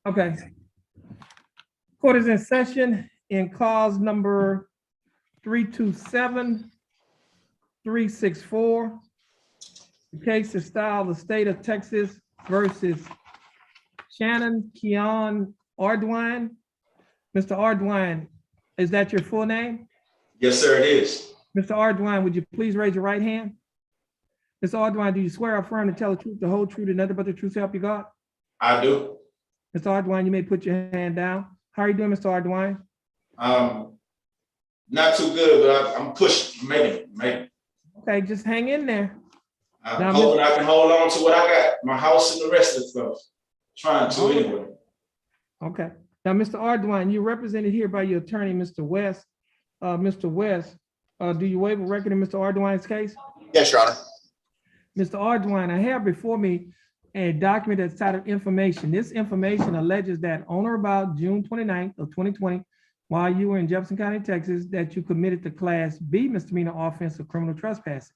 Okay. Court is in session in cause number 327-364. The case is styled the state of Texas versus Shannon Keon Ardwine. Mr. Ardwine, is that your full name? Yes, sir, it is. Mr. Ardwine, would you please raise your right hand? Mr. Ardwine, do you swear or affirm to tell the truth, the whole truth, and nothing but the truth to help you God? I do. Mr. Ardwine, you may put your hand down. How are you doing, Mr. Ardwine? Not too good, but I'm pushing, maybe. Okay, just hang in there. I'm Now, hoping I can hold on to what I got, my house and the rest of the stuff. Trying to Okay. anyway. Okay. Now, Mr. Ardwine, you're represented here by your attorney, Mr. West. Mr. West, do you waive a record in Mr. Ardwine's case? Yes, Your Honor. Mr. Ardwine, I have before me a document that's titled information. This information alleges that on or about June 29th of 2020, while you were in Jefferson County, Texas, that you committed the Class B misdemeanor offense of criminal trespassing.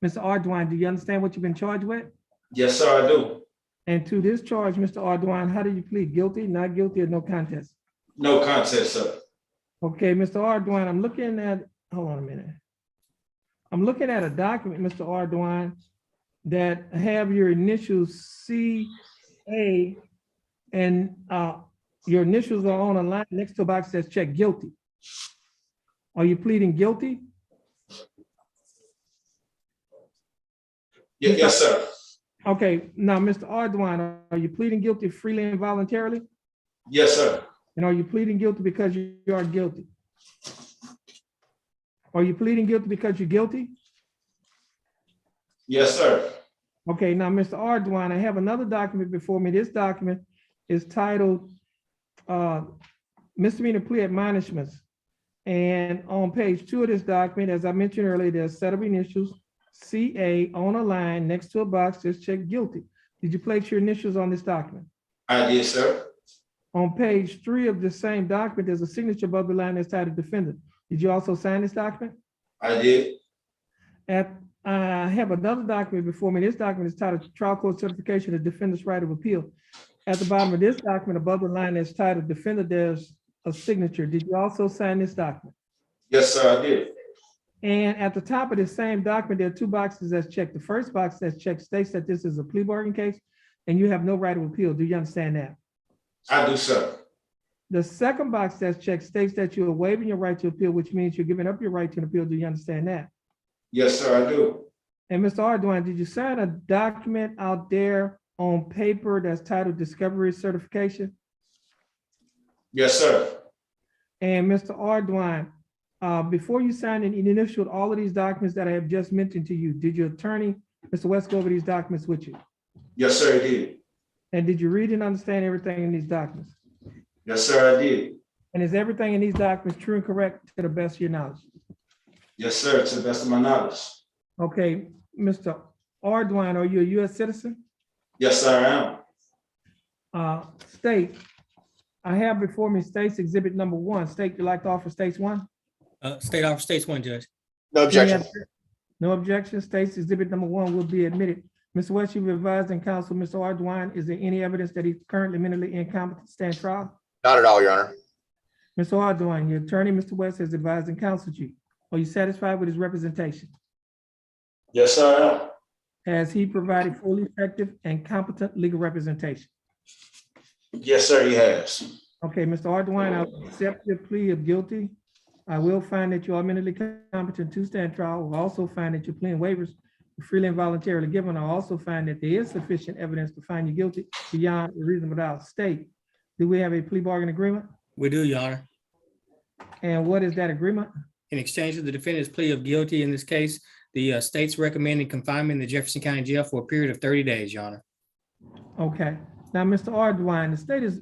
Mr. Ardwine, do you understand what you've been charged with? Yes, sir, I do. And to this charge, Mr. Ardwine, how do you plead? Guilty, not guilty, or no contest? No contest, sir. Okay, Mr. Ardwine, I'm looking at, hold on a minute. I'm looking at a document, Mr. Ardwine, that have your initials C.A. and your initials are on a line next to a box that says check guilty. Are you pleading guilty? Yes, sir. Okay, now, Mr. Ardwine, are you pleading guilty freely and voluntarily? Yes, sir. And are you pleading guilty because you are guilty? Are you pleading guilty because you're guilty? Yes, sir. Okay, now, Mr. Ardwine, I have another document before me. This document is titled Misdemeanor Plea Admonishments. And on page 2 of this document, as I mentioned earlier, there's a set of initials, CA, on a line next to a box that says check guilty. Did you place your initials on this document? I did, sir. On page 3 of the same document, there's a signature above the line that's titled defendant. Did you also sign this document? I did. I have another document before me. This document is titled Trial Court Certification of Defendant's Right of Appeal. At the bottom of this document, above the line that's titled defendant, there's a signature. Did you also sign this document? Yes, sir, I did. And at the top of the same document, there are 2 boxes that's checked. The first box that's checked states that this is a plea bargain case and you have no right of appeal. Do you understand that? I do, sir. The second box that's checked states that you are waiving your right to appeal, which means you're giving up your right to an appeal. Do you understand that? Yes, sir, I do. And Mr. Ardwine, did you sign a document out there on paper that's titled Discovery Certification? Yes, sir. And Mr. Ardwine, before you signed and initialed all of these documents that I have just mentioned to you, did your attorney, Mr. West, go over these documents with you? Yes, sir, I did. And did you read and understand everything in these documents? Yes, sir, I did. And is everything in these documents true and correct to the best of your knowledge? Yes, sir, to the best of my knowledge. Okay, Mr. Ardwine, are you a U.S. citizen? Yes, sir, I am. State, I have before me State's Exhibit number 1. State, you like to offer States 1? State offer States 1, Judge. No objection. No objection. State's Exhibit number 1 will be admitted. Mr. West, you've advised and counsel Mr. Ardwine. Is there any evidence that he's currently mentally incompetent to stand trial? Not at all, Your Honor. Mr. Ardwine, your attorney, Mr. West, has advised and counseled you. Are you satisfied with his representation? Yes, sir, I am. Has he provided fully effective and competent legal representation? Yes, sir, he has. Okay, Mr. Ardwine, I'll accept your plea of guilty. I will find that you are mentally competent to stand trial. I'll also find that you're pleading waivers freely and voluntarily given. I'll also find that there is sufficient evidence to find you guilty beyond a reasonable doubt. State, do we have a plea bargain agreement? We do, Your Honor. And what is that agreement? In exchange for the defendant's plea of guilty in this case, the state's recommending confinement in the Jefferson County Jail for a period of 30 days, Your Honor. Okay. Now, Mr. Ardwine, the state is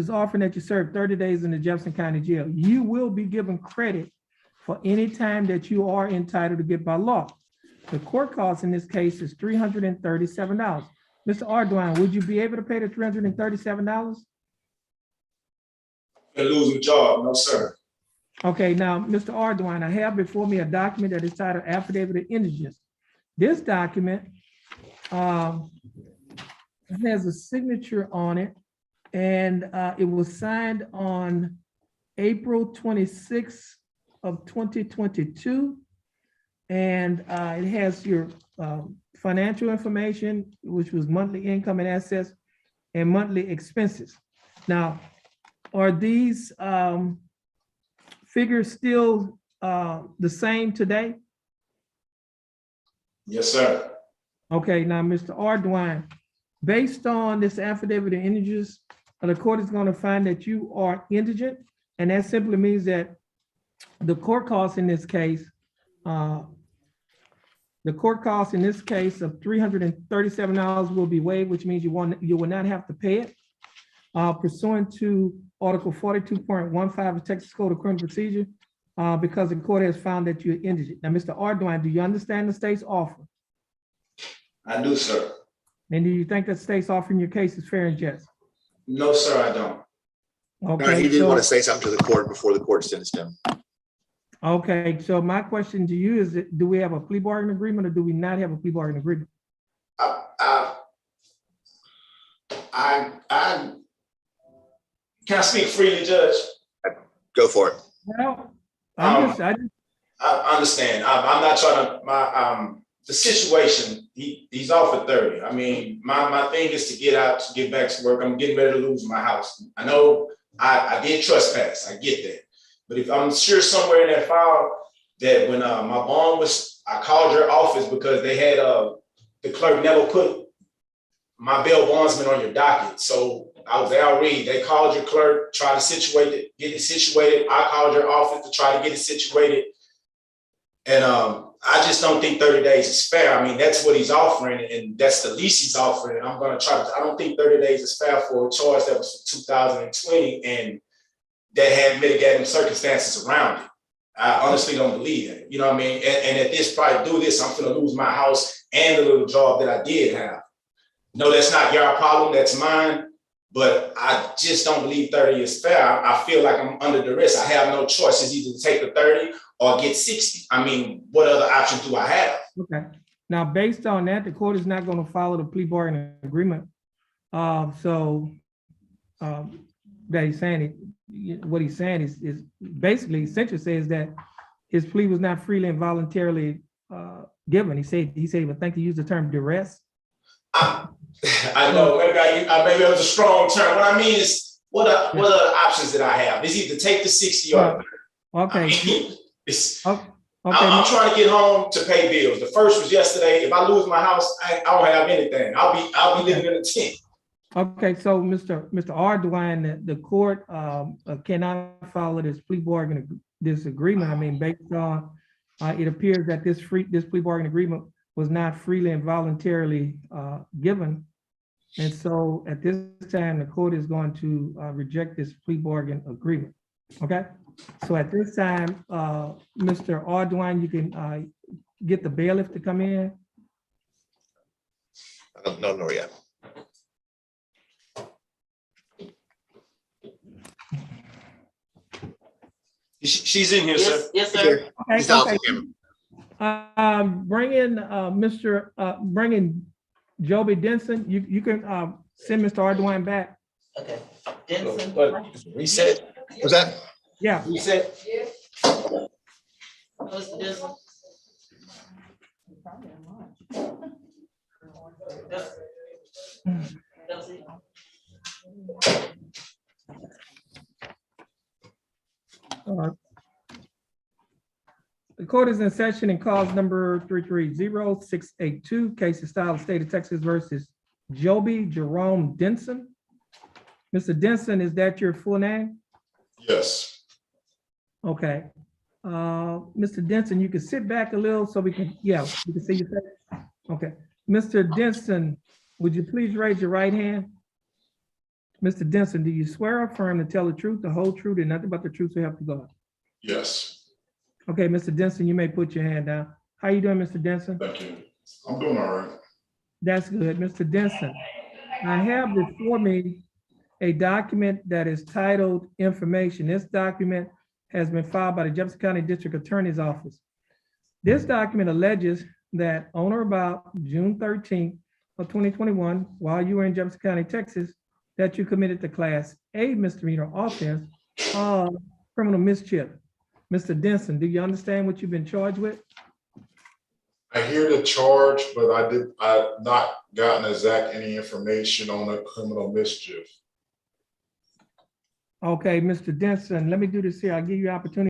offering that you serve 30 days in the Jefferson County Jail. You will be given credit for any time that you are entitled to get by law. The court cost in this case is $337. Mr. Ardwine, would you be able to pay the $337? A losing job, no, sir. Okay, now, Mr. Ardwine, I have before me a document that is titled Affidavit of Indigence. This document has a signature on it, and it was signed on April 26th of 2022. And it has your financial information, which was monthly income and assets and monthly expenses. Now, are these figures still the same today? Yes, sir. Okay, now, Mr. Ardoin, based on this affidavit of indigence, the court is going to find that you are indigent, and that simply means that the court costs in this case, of $337 will be waived, which means you will not have to pay it. Pursuant to Article 42.15 of Texas Code of Criminal Procedure, because the court has found that you're indigent. Now, Mr. Ardoin, do you understand the state's offer? I do, sir. And do you think that state's offering your case is fair and just? No, sir, I don't. No, Okay, he did want to so, say something to the court before the court sentenced him. okay, so my question to you is, do we have a plea bargain agreement or do we not have a plea bargain agreement? Can I speak freely, Judge? Go for it. Well, I understand. I'm not trying to, the situation, he's offered 30. I mean, my thing is to get out, to get back to work. I'm getting ready to lose my house. I know I did trespass. I get that. But if I'm sure somewhere in that file that when my bond was, I called your office because they had, the clerk never put my bail bondsman on your docket. So I was there, I'll read. They called your clerk, tried to situate it, get it situated. I called your office to try to get it situated. And I just don't think 30 days is fair. I mean, that's what he's offering, and that's the least he's offering. And I'm going to try to, I don't think 30 days is fair for a charge that was for 2020 and that had mitigating circumstances around it. I honestly don't believe it. You know what I mean? And at this price, do this, I'm going to lose my house and the little job that I did have. No, that's not your problem, that's mine. But I just don't believe 30 is fair. I feel like I'm under duress. I have no choice. It's either to take the 30 or get 60. I mean, what other options do I have? Okay. Now, based on that, the court is not going to follow the plea bargain agreement. That he's saying, what he's saying is basically essentially says that his plea was not freely and voluntarily given. He said, but think to use the term duress. I know, maybe it was a strong term. What I mean is, what are the options that I have? It's either take the 60 or 30. Okay. I mean, Okay. I'm trying to get home to pay bills. The first was yesterday. If I lose my house, I don't have anything. I'll be living in a tent. Okay, so Mr. Ardoin, the court cannot follow this plea bargain agreement. I mean, based on it appears that this plea bargain agreement was not freely and voluntarily given. And so at this time, the court is going to reject this plea bargain agreement. Okay, so at this time, Mr. Ardoin, you can get the bailiff to come in. I don't know nor yet. She's in here, sir. Yes, sir. Okay, He's out okay. for him. Bring in bring in Joby Denson. You can send Mr. Ardoin back. Okay. Denson. Reset. Was that? Yeah. Reset. Mr. Denson. That's it. The court is in session in cause number 330682, case of style of state of Texas versus Joby Jerome Denson. Mr. Denson, is that your full name? Yes. Okay. Mr. Denson, you can sit back a little so we can see your face. Okay. Mr. Denson, would you please raise your right hand? Mr. Denson, do you swear or affirm to tell the truth, the whole truth, and nothing but the truth to help you God? Yes. Okay, Mr. Denson, you may put your hand down. How you doing, Mr. Denson? Thank you. I'm doing all right. That's good. Mr. Denson, I have before me a document that is titled Information. This document has been filed by the Jefferson County District Attorney's Office. This document alleges that on or about June 13th of 2021, while you were in Jefferson County, Texas, that you committed the Class A misdemeanor offense of criminal mischief. Mr. Denson, do you understand what you've been charged with? I hear the charge, but I've not gotten exact any information on the criminal mischief. Okay, Mr. Denson, let me do this here. I'll give you opportunity